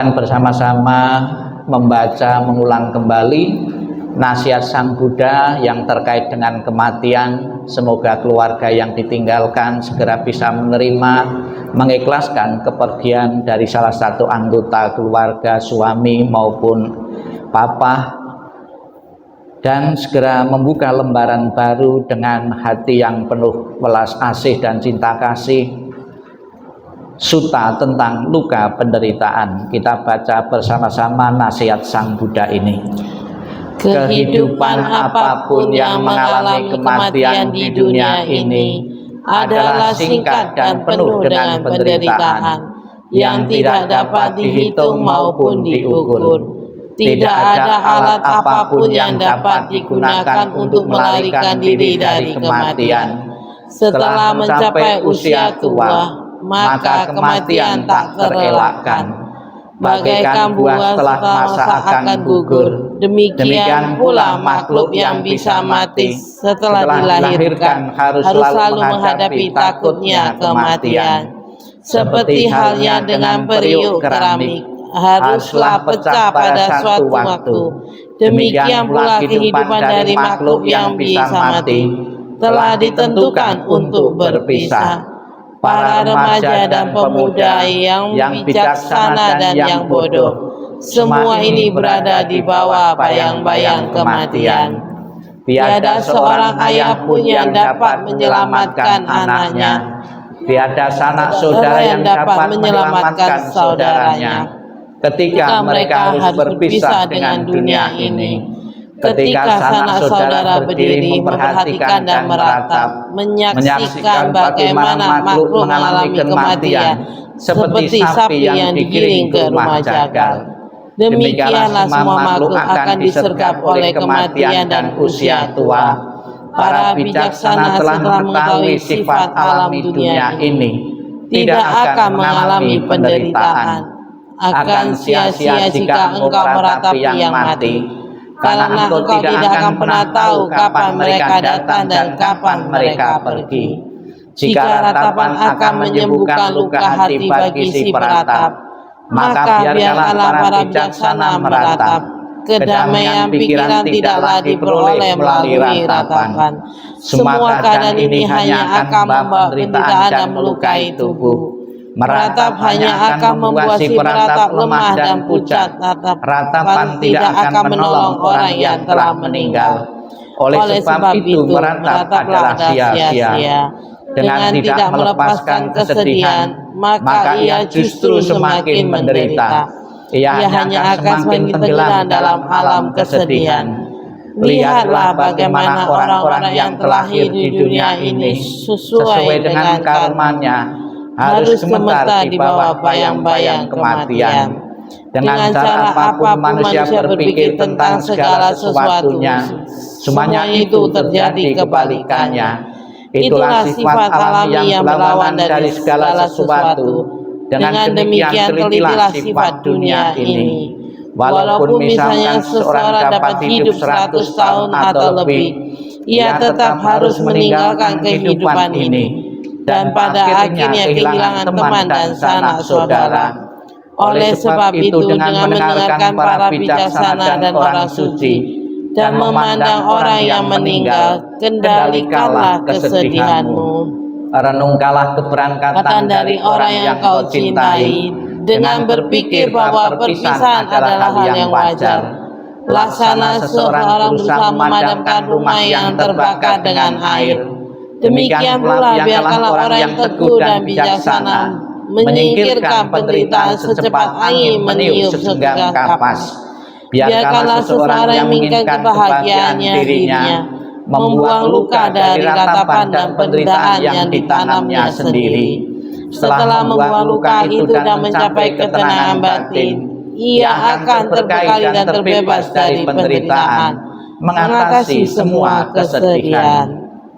Bersama-sama membaca mengulang kembali nasihat Sang Buddha yang terkait dengan kematian. Semoga keluarga yang ditinggalkan segera bisa menerima, mengikhlaskan kepergian dari salah satu anggota keluarga, suami maupun papa, dan segera membuka lembaran baru dengan hati yang penuh welas asih dan cinta kasih. Sutta tentang luka penderitaan. Kita baca bersama-sama nasihat Sang Buddha ini. Kehidupan apapun yang mengalami kematian di dunia ini adalah singkat dan penuh dengan penderitaan yang tidak dapat dihitung maupun diukur. Tidak ada alat apapun yang dapat digunakan untuk melarikan diri dari kematian. Setelah mencapai usia tua, maka kematian tak terelakkan. Bagaikan buah setelah masa akan gugur, demikian pula makhluk yang bisa mati setelah dilahirkan harus selalu menghadapi takutnya kematian. Seperti halnya dengan periuk keramik, haruslah pecah pada suatu waktu. Demikian pula kehidupan dari makhluk yang bisa mati telah ditentukan untuk berpisah. Para remaja dan pemuda yang bijaksana dan yang bodoh, semua ini berada di bawah bayang-bayang kematian. Tiada seorang ayah pun yang dapat menyelamatkan anaknya. Tiada sanak saudara yang dapat menyelamatkan saudaranya ketika mereka harus berpisah dengan dunia ini. Ketika sanak saudara berdiri memperhatikan dan meratap, menyaksikan bagaimana makhluk mengalami kematian seperti sapi yang digiring ke rumah jagal. Demikianlah semua makhluk akan disergap oleh kematian dan usia tua. Para bijaksana telah mengetahui sifat alam dunia ini, tidak akan mengalami penderitaan. Akan sia-sia jika engkau meratapi yang mati, karena engkau tidak akan pernah tahu kapan mereka datang dan kapan mereka pergi. Jika ratapan akan menyembuhkan luka hati bagi si peratap, maka biarkanlah para bijaksana meratap. Kedamaian pikiran tidaklah diperoleh melalui ratapan. Semua keadaan ini hanya akan membawa penderitaan dan melukai tubuh. Meratap hanya akan membuat si peratap lemah dan pucat. Ratapan tidak akan menolong orang yang telah meninggal. Oleh sebab itu meratap adalah sia-sia. Dengan tidak melepaskan kesedihan, maka ia justru semakin menderita. Ia hanya akan semakin tenggelam dalam alam kesedihan. Lihatlah bagaimana orang-orang yang terlahir di dunia ini sesuai dengan karmanya harus gemetar di bawah bayang-bayang kematian. Dengan cara apapun manusia berpikir tentang segala sesuatunya, semuanya itu terjadi kebalikannya. Itulah sifat alami yang berlawan dari segala sesuatu. Dengan demikian telitilah sifat dunia ini. Walaupun misalnya seseorang dapat hidup 100 tahun atau lebih, ia tetap harus meninggalkan kehidupan ini, dan pada akhirnya kehilangan teman dan sanak saudara. Oleh sebab itu, dengan mendengarkan para bijaksana dan orang suci dan memandang orang yang meninggal, kendalikanlah kesedihanmu. Renungkanlah keberangkatan dari orang yang kau cintai dengan berpikir bahwa perpisahan adalah hal yang wajar. Laksana seseorang berusaha memadamkan rumah yang terbakar dengan air. Demikian pula biarkanlah orang yang teguh dan bijaksana menyingkirkan penderitaan secepat angin meniup segenggam kapas. Biarkanlah seseorang yang menginginkan kebahagiaannya dirinya membuang luka dari ratapan dan penderitaan yang ditanamnya sendiri. Setelah membuang luka itu dan mencapai ketenangan batin, ia akan terbekali dan terbebas dari penderitaan, mengatasi semua kesedihan.